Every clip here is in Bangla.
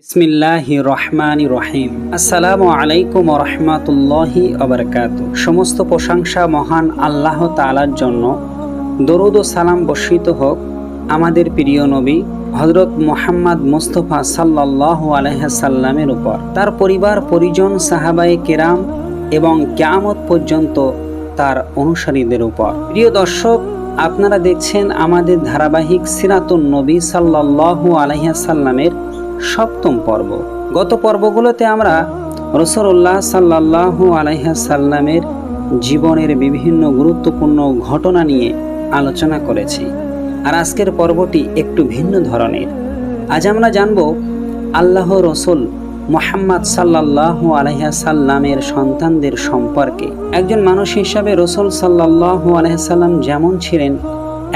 বিসমিল্লাহির রহমানির রহিম। আসসালামু আলাইকুম ওয়া রাহমাতুল্লাহি ওয়া বারাকাতুহু। সমস্ত প্রশংসা মহান আল্লাহ তাআলার জন্য। দরুদ ও সালাম বর্ষিত হোক আমাদের প্রিয় নবী হযরত মুহাম্মদ মুস্তাফা সাল্লাল্লাহু আলাইহি সাল্লামের উপর, তার পরিবার পরিজন, সাহাবায়ে কেরাম এবং কিয়ামত পর্যন্ত তার অনুসারীদের উপর। প্রিয় দর্শক, আপনারা দেখছেন আমাদের ধারাবাহিক সিরাতুন নবী সাল্লাল্লাহু আলাইহি সাল্লামের সপ্তম পর্ব। গত পর্বগুলোতে আমরা রাসূলুল্লাহ সাল্লাল্লাহু আলাইহি সাল্লামের জীবনের বিভিন্ন গুরুত্বপূর্ণ ঘটনা নিয়ে আলোচনা করেছি, আর আজকের পর্বটি একটু ভিন্ন ধরনের। আজ আমরা জানব আল্লাহ রসুল মুহাম্মদ সাল্লাল্লাহু আলাইহি সাল্লামের সন্তানদের সম্পর্কে। একজন মানুষ হিসাবে রসুল সাল্লাল্লাহু আলাইহি সাল্লাম যেমন ছিলেন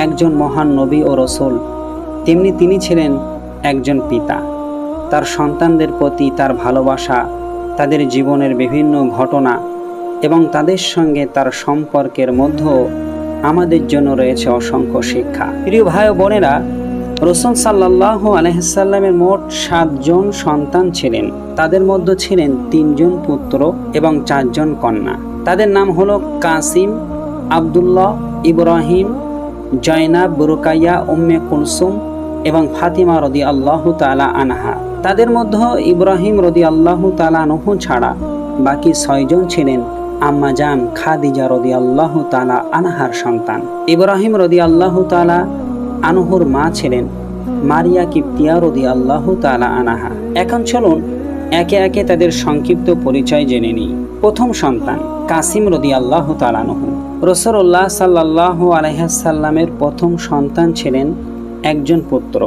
একজন মহান নবী ও রসুল, তেমনি তিনি ছিলেন একজন পিতা। তার সন্তানদের প্রতি তার ভালোবাসা, তাদের জীবনের বিভিন্ন ঘটনা এবং তাদের সঙ্গে তার সম্পর্কের মধ্যেও আমাদের জন্য রয়েছে অসংখ্য শিক্ষা। প্রিয় ভাই ও বোনেরা, রাসূল সাল্লাল্লাহু আলাইহি সাল্লামের মোট 7 জন সন্তান ছিলেন। তাদের মধ্যে ছিলেন 3 জন পুত্র এবং 4 জন কন্যা। তাদের নাম হলো কাসিম, আব্দুল্লাহ, ইব্রাহিম, জয়নাব, রুকাইয়া, উম্মে কুলসুম এবং ফাতিমা রাদিয়াল্লাহু তাআলা আনহা। তাদের মধ্যে ইব্রাহিম রাদিয়াল্লাহু তাআলা আনহু ছাড়া বাকি 6 জন ছিলেন আম্মা জান খাদিজা রাদিয়াল্লাহু তাআলা আনহার সন্তান। ইব্রাহিম রাদিয়াল্লাহু তাআলা আনহুর মা ছিলেন মারিয়া কিপ্তিয়া রাদিয়াল্লাহু তাআলা আনহা। এখন চলুন একে একে তাদের সংক্ষিপ্ত পরিচয় জেনে নিই। প্রথম সন্তান কাসিম রাদিয়াল্লাহু তাআলা আনহু। রাসূলুল্লাহ সাল্লাল্লাহু আলাইহি সাল্লামের প্রথম সন্তান ছিলেন একজন পুত্র,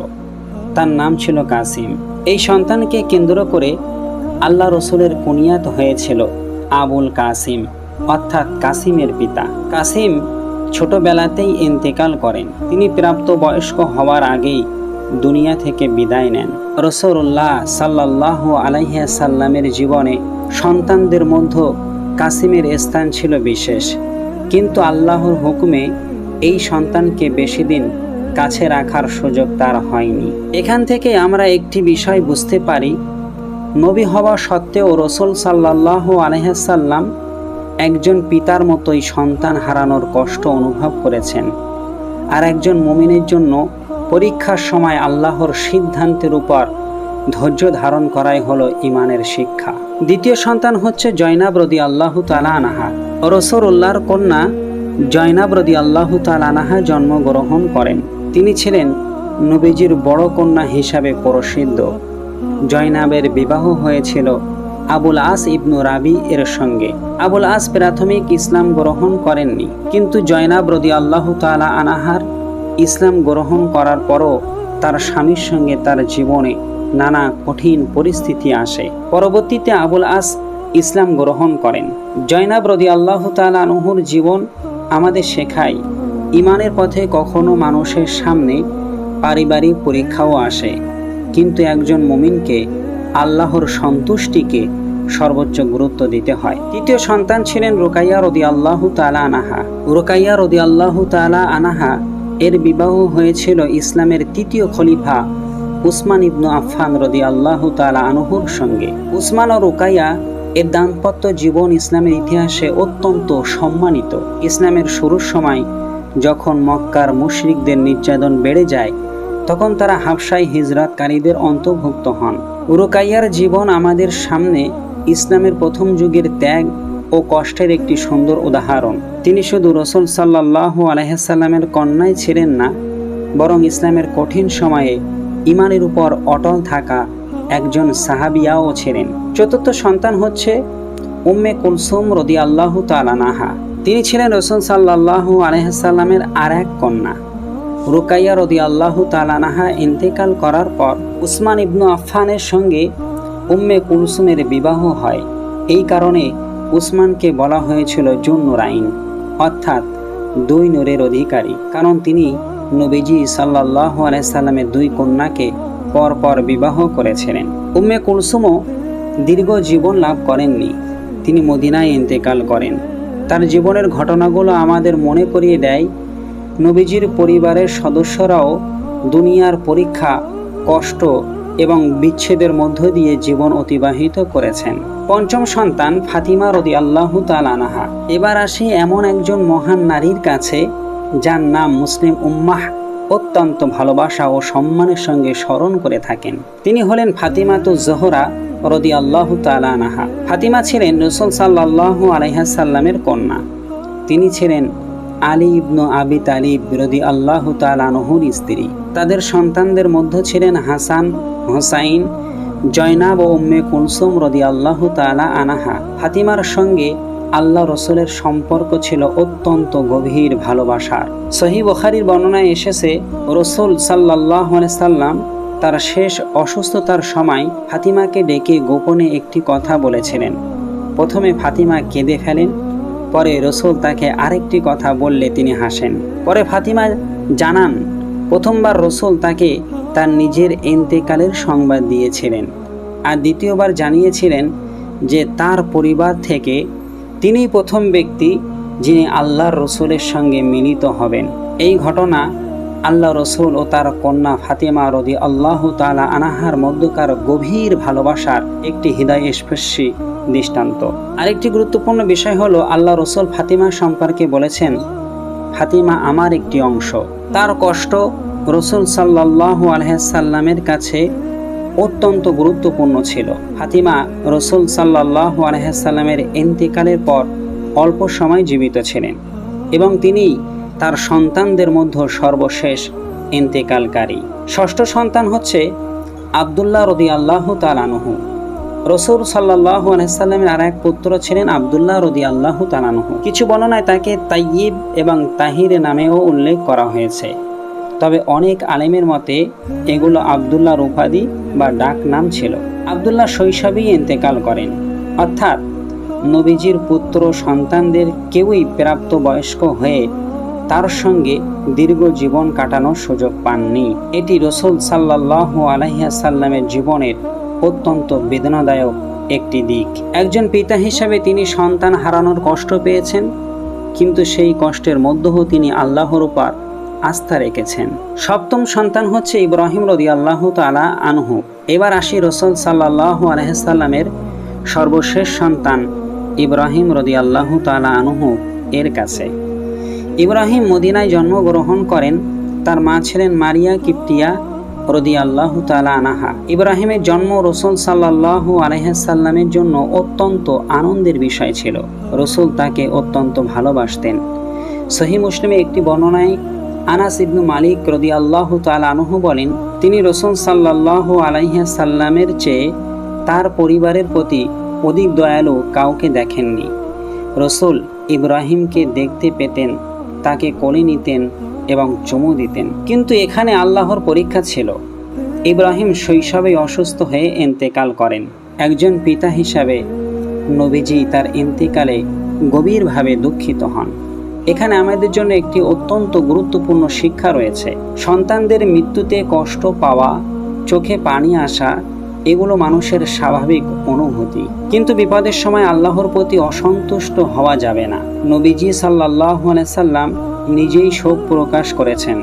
তার নাম ছিল কাসিম। এই সন্তানকে কেন্দ্র করে আল্লাহ রসুলের কুনিয়াত হয়েছিল আবুল কাসিম, অর্থাৎ কাসিমের পিতা। কাসিম ছোটবেলাতেই ইন্তেকাল করেন। তিনি প্রাপ্ত বয়স্ক হওয়ার আগেই দুনিয়া থেকে বিদায় নেন। রাসূলুল্লাহ সাল্লাল্লাহু আলাইহি সাল্লামের জীবনে সন্তানদের মধ্যে কাসিমের স্থান ছিল বিশেষ, কিন্তু আল্লাহর হুকুমে এই সন্তানকে বেশি দিন কাছে রাখার সুযোগ তার হয়নি। এখান থেকে আমরা একটি বিষয় বুঝতে পারি, নবী হওয়া সত্ত্বেও রাসূল সাল্লাল্লাহু আলাইহি সাল্লাম একজন পিতার মতোই সন্তান হারানোর কষ্ট অনুভব করেছেন। আর একজন মুমিনের জন্য পরীক্ষার সময় আল্লাহর সিদ্ধান্তের উপর ধৈর্য ধারণ করাই হলো ঈমানের শিক্ষা। দ্বিতীয় সন্তান হচ্ছে জয়নাব রাদিয়াল্লাহু তাআলা আনহা। রাসূলুল্লাহর কন্যা জয়নাব রাদিয়াল্লাহু তাআলা আনহা জন্মগ্রহণ করেন। তিনি ছিলেন নবীজির বড় কন্যা হিসাবে প্রসিদ্ধ। জয়নাবের বিবাহ হয়েছিল আবুল আস ইবনু রাবি এর সঙ্গে। আবুল আস প্রাথমিক ইসলাম গ্রহণ করেননি, কিন্তু জয়নাব রাদিয়াল্লাহু তাআলা আনহার ইসলাম গ্রহণ করার পরও তার স্বামীর সঙ্গে তার জীবনে নানা কঠিন পরিস্থিতি আসে। পরবর্তীতে আবুল আস ইসলাম গ্রহণ করেন। জয়নাব রাদিয়াল্লাহু তাআলা আনহুর জীবন আমাদের শেখায়, ঈমানের পথে কখনো মানুষের সামনে পারিবারিক পরীক্ষাও আসে, কিন্তু একজন মুমিনকে আল্লাহর সন্তুষ্টিকে সর্বোচ্চ গুরুত্ব দিতে হয়। তৃতীয় সন্তান ছিলেন রুকাইয়া রাদিয়াল্লাহু তাআলা আনহা। রুকাইয়া রাদিয়াল্লাহু তাআলা আনহা এর বিবাহ হয়েছিল ইসলামের তৃতীয় খলিফা উসমান ইবনু আফফান রাদিয়াল্লাহু তাআলা আনহুর সঙ্গে। উসমান ও রুকাইয়া এর দাম্পত্য জীবন ইসলামের ইতিহাসে অত্যন্ত সম্মানিত। ইসলামের শুরুর সময় যখন মক্কার মুশরিকদের নির্যাতন বেড়ে যায়, তখন তারা হাবশায় হিজরতকারীদের অন্তর্ভুক্ত হন। রুকাইয়ার জীবন আমাদের সামনে ইসলামের প্রথম যুগের ত্যাগ ও কষ্টের একটি সুন্দর উদাহরণ। তিনি শুধু রাসূল সাল্লাল্লাহু আলাইহি সাল্লামের কন্যাই ছিলেন না, বরং ইসলামের কঠিন সময়ে ঈমানের উপর অটল থাকা একজন সাহাবিয়াও ছিলেন। চতুর্থ সন্তান হচ্ছে উম্মে কুলসুম রাদিয়াল্লাহু তাআলা আনহা। তিনি ছিলেন রাসূল সাল্লাল্লাহু আলাইহি সাল্লামের আর এক কন্যা। রুকাইয়া রাদিয়াল্লাহু তাআলা আনহা ইন্তেকাল করার পর উসমান ইবনু আফফানের সঙ্গে উম্মে কুলসুমের বিবাহ হয়। এই কারণে উসমানকে বলা হয়েছিল জুন্নুরাইন, অর্থাৎ 2 নূরের অধিকারী, কারণ তিনি নবীজি সাল্লাল্লাহু আলাইহি সাল্লামের 2 কন্যাকে পরপর বিবাহ করেছিলেন। উম্মে কুলসুমও দীর্ঘ জীবন লাভ করেননি, তিনি মদিনায় ইন্তেকাল করেন। তার জীবনের ঘটনাগুলো আমাদের মনে করিয়ে দেয়, নবীজির পরিবারের সদস্যরাও দুনিয়ার পরীক্ষা, কষ্ট এবং বিচ্ছেদের মধ্য দিয়ে জীবন অতিবাহিত করেছেন। পঞ্চম সন্তান ফাতিমা রাদিয়াল্লাহু তাআলা আনহা। এবার আসি এমন একজন মহান নারীর কাছে যার নাম মুসলিম উম্মাহ অত্যন্ত ভালোবাসা ও সম্মানের সঙ্গে স্মরণ করে থাকেন। তিনি হলেন ফাতিমাতুজ জোহরা রাদিয়াল্লাহু তাআলা আনহা। ফাতিমা ছিলেন রাসূল সাল্লাল্লাহু আলাইহি সাল্লামের কন্যা। তিনি ছিলেন আলী ইবনু আবি তালিব রাদিয়াল্লাহু তাআলা আনহুর স্ত্রী। তাদের সন্তানদের মধ্যে ছিলেন হাসান, হোসাইন, জয়নাব ও উম্মে কুলসুম রাদিয়াল্লাহু তাআলা আনহা। ফাতিমার সঙ্গে আল্লাহ রসুলের সম্পর্ক ছিল অত্যন্ত গভীর ভালোবাসার। সহিহ বুখারীর বর্ণনায় এসেছে, রসুল সাল্লাল্লাহু আলাইহি সাল্লাম তার শেষ অসুস্থতার সময় ফাতিমাকে ডেকে গোপনে একটি কথা বলেছিলেন। প্রথমে ফাতিমা কেঁদে ফেলেন, পরে রসুল তাকে আরেকটি কথা বললে তিনি হাসেন। পরে ফাতিমা জানান, প্রথমবার রসুল তাকে তার নিজের ইন্তেকালের সংবাদ দিয়েছিলেন, আর দ্বিতীয়বার জানিয়েছিলেন যে তার পরিবার থেকে তিনিই প্রথম ব্যক্তি যিনি আল্লাহর রসুলের সঙ্গে মিলিত হবেন। এই ঘটনা আল্লাহ রসুল ও তার কন্যা ফাতিমা রাদিয়াল্লাহু তাআলা আনহার মধ্যকার গভীর ভালোবাসার একটি হৃদয়স্পর্শী দৃষ্টান্ত। আরেকটি গুরুত্বপূর্ণ বিষয় হলো, আল্লাহ রসুল ফাতিমা সম্পর্কে বলেছেন, ফাতিমা আমার একটি অংশ। তার কষ্ট রসুল সাল্লাল্লাহু আলাইহি সাল্লামের কাছে অত্যন্ত গুরুত্বপূর্ণ ছিল। ফাতিমা রসুল সাল্লাল্লাহু আলাইহি সাল্লামের ইন্তেকালের পর অল্প সময় জীবিত ছিলেন এবং তিনি তার সন্তানদের মধ্যে সর্বশেষ ইন্তেকালকারী। ষষ্ঠ সন্তান হচ্ছে আব্দুল্লাহ রাদিয়াল্লাহু তাআলা আনহু। রসুল সাল্লাল্লাহু আলাইহি সাল্লামের আর এক পুত্র ছিলেন আব্দুল্লাহ রাদিয়াল্লাহু তাআলা আনহু। কিছু বর্ণনায় তাকে তাইয়িব এবং তাহির নামেও উল্লেখ করা হয়েছে, তবে অনেক আলেমের মতে এগুলো আব্দুল্লাহর উপাধি বা ডাক নাম ছিল। আব্দুল্লাহ শৈশবেই ইন্তেকাল করেন, অর্থাৎ নবীজির পুত্র সন্তানদের কেউই প্রাপ্ত বয়স্ক হয়ে তার সঙ্গে দীর্ঘ জীবন কাটানোর সুযোগ পাননি। এটি রসুল সাল্লাল্লাহু আলাইহি সাল্লামের জীবনের অত্যন্ত বেদনাদায়ক একটি দিক। একজন পিতা হিসাবে তিনি সন্তান হারানোর কষ্ট পেয়েছেন, কিন্তু সেই কষ্টের মধ্যেও তিনি আল্লাহর উপর আস্থা রেখেছেন। সপ্তম সন্তান হচ্ছে ইব্রাহিম রাদিয়াল্লাহু তাআলা আনহু। এবার আসি রসুল সাল্লাল্লাহু আলাইহি সাল্লামের সর্বশেষ সন্তান ইব্রাহিম রাদিয়াল্লাহু তাআলা আনহু এর কাছে। ইব্রাহিম মদিনায় জন্মগ্রহণ করেন। তার মা ছিলেন মারিয়া কিপ্তিয়া রাদিয়াল্লাহু তাআলা আনহা। ইব্রাহিমের জন্ম রসুল সাল্লাল্লাহু আলাইহি সাল্লামের জন্য অত্যন্ত আনন্দের বিষয় ছিল। রসুল তাকে অত্যন্ত ভালোবাসতেন। সহিহ মুসলিমে একটি বর্ণনায় আনাস ইবনু মালিক রাদিয়াল্লাহু তাআলা আনহু বলেন, তিনি রসুল সাল্লাল্লাহু আলাইহি সাল্লামের চেয়ে তার পরিবারের প্রতি অধিক দয়ালু কাউকে দেখেননি। রসুল ইব্রাহিমকে দেখতে পেতেন, তাকে কোলে নিতেন এবং চুমু দিতেন। কিন্তু এখানে আল্লাহর পরীক্ষা ছিল। ইব্রাহিম শৈশবেই অসুস্থ হয়ে ইন্তেকাল করেন। একজন পিতা হিসাবে নবীজি তার ইন্তেকালে গভীরভাবে দুঃখিত হন। এখানে আমাদের জন্য একটি অত্যন্ত গুরুত্বপূর্ণ শিক্ষা রয়েছে। সন্তানদের মৃত্যুতে কষ্ট পাওয়া, চোখে পানি আসা, এগুলো মানুষের স্বাভাবিক অনুভূতি, কিন্তু বিপদের সময় আল্লাহর প্রতি অসন্তুষ্ট হওয়া যাবে না। নবীজি সাল্লাল্লাহু আলাইহি সাল্লাম নিজেই শোক প্রকাশ করেছেন,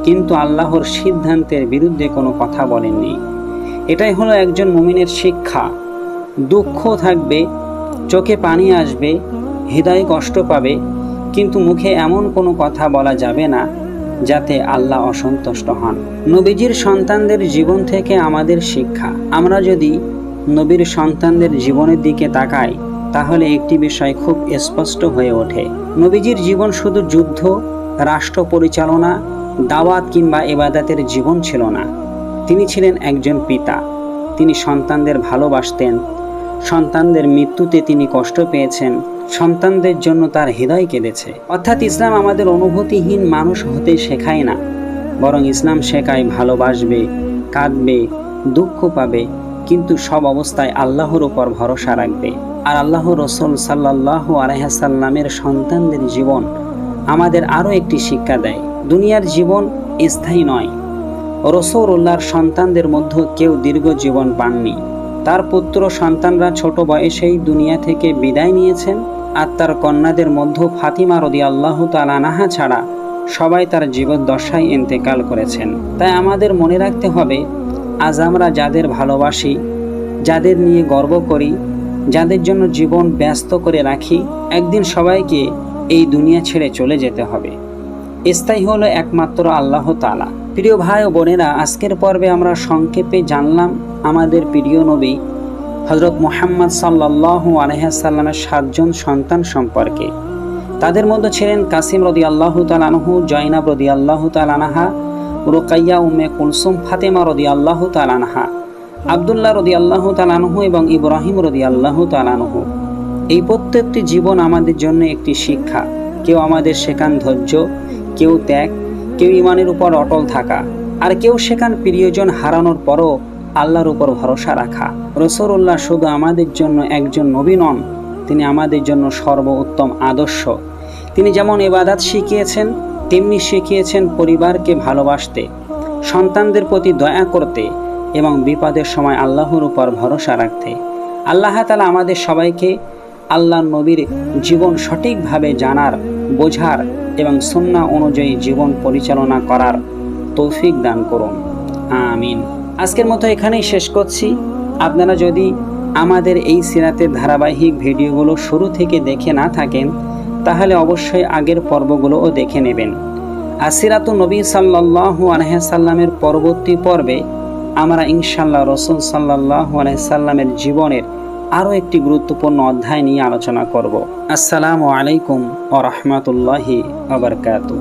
কিন্তু আল্লাহর সিদ্ধান্তের বিরুদ্ধে কোনো কথা বলেননি। এটাই হলো একজন মুমিনের শিক্ষা। দুঃখ থাকবে, চোখে পানি আসবে, হৃদয় কষ্ট পাবে, কিন্তু মুখে এমন কোনো কথা বলা যাবে না যাতে আল্লাহ অসন্তুষ্ট হন। নবীজির সন্তানদের জীবন থেকে আমাদের শিক্ষা। আমরা যদি নবীর সন্তানদের জীবনের দিকে তাকাই, তাহলে একটি বিষয় খুব স্পষ্ট হয়ে ওঠে। নবীজির জীবন শুধু যুদ্ধ, রাষ্ট্র পরিচালনা, দাওয়াত কিংবা ইবাদতের জীবন ছিল না। তিনি ছিলেন একজন পিতা। তিনি সন্তানদের ভালোবাসতেন। সন্তানদের মৃত্যুতে তিনি কষ্ট পেয়েছেন। সন্তানদের জন্য তার হৃদয় কেঁদেছে। অর্থাৎ ইসলাম আমাদের অনুভূতিহীন মানুষ হতে শেখায় না, বরং ইসলাম শেখায় ভালোবাসবে, কাঁদবে, দুঃখ পাবে, কিন্তু সব অবস্থায় আল্লাহর উপর ভরসা রাখবে। আর আল্লাহ রসুল সাল্লাল্লাহু আলাইহি সাল্লামের সন্তানদের জীবন আমাদের আরও একটি শিক্ষা দেয়। দুনিয়ার জীবন স্থায়ী নয়। রাসূলুল্লাহর সন্তানদের মধ্যে কেউ দীর্ঘ জীবন পাননি। তার পুত্র সন্তানরা ছোট বয়সেই দুনিয়া থেকে বিদায় নিয়েছেন, আর তার কন্যাদের মধ্যে ফাতিমা রাদিয়াল্লাহু তাআলা আনহা ছাড়া সবাই তার জীবদ্দশায় ইন্তেকাল করেছেন। তাই আমাদের মনে রাখতে হবে, আজ আমরা যাদের ভালোবাসি, যাদের নিয়ে গর্ব করি, যাদের জন্য জীবন ব্যস্ত করে রাখি, একদিন সবাইকে এই দুনিয়া ছেড়ে চলে যেতে হবে। স্থায়ী হলো একমাত্র আল্লাহ তাআলা। প্রিয় ভাই ও বোনেরা, আজকের পর্বে আমরা সংক্ষেপে জানলাম আমাদের প্রিয় নবী হযরত মুহাম্মদ সাল্লাল্লাহু আলাইহি ওয়াসাল্লামের 7 জন সন্তান সম্পর্কে। তাদের মধ্যে ছিলেন কাসিম রাদিয়াল্লাহু তাআলা আনহু, জয়নাব রাদিয়াল্লাহু তাআলা আনহা, রুকাইয়া, উম্মে কুলসুম, ফাতেমা রাদিয়াল্লাহু তাআলা আনহা, আব্দুল্লাহ রাদিয়াল্লাহু তাআলা আনহু এবং ইব্রাহিম রাদিয়াল্লাহু তাআলা আনহু। এই প্রত্যেকটি জীবন আমাদের জন্য একটি শিক্ষা। কেউ আমাদের শেখান ধৈর্য, কেউ ত্যাগ, কেউ ঈমানের উপর অটল থাকা, আর কেউ শেখান প্রিয়জন হারানোর পরও আল্লাহর উপর ভরসা রাখা। রাসূলুল্লাহ শুধু আমাদের জন্য একজন নবী নন, তিনি আমাদের জন্য সর্বোত্তম আদর্শ। তিনি যেমন ইবাদত শিখিয়েছেন, তেমনি শিখিয়েছেন পরিবারকে ভালোবাসতে, সন্তানদের প্রতি দয়া করতে এবং বিপদের সময় আল্লাহর উপর ভরসা রাখতে। আল্লাহ তাআলা আমাদের সবাইকে আল্লাহর নবীর জীবন সঠিকভাবে জানার, বোঝার এবং সুন্নাহ অনুযায়ী জীবন পরিচালনা করার তৌফিক দান করুন। আমিন। আজকের মতো এখানেই শেষ করছি। আপনারা যদি আমাদের এই সিরাতের ধারাবাহিক ভিডিওগুলো শুরু থেকে দেখে না থাকেন, তাহলে অবশ্যই আগের পর্বগুলোও দেখে নেবেন। আর সিরাতুন নবী সাল্লাল্লাহু আলাইহি ওয়াসাল্লামের পরবর্তী পর্বে আমরা ইনশাআল্লাহ রাসূল সাল্লাল্লাহু আলাইহি ওয়াসাল্লামের জীবনের আরও একটি গুরুত্বপূর্ণ অধ্যায় নিয়ে আলোচনা করব। আসসালামু আলাইকুম ওয়া রাহমাতুল্লাহি ওয়া বারাকাতুহু।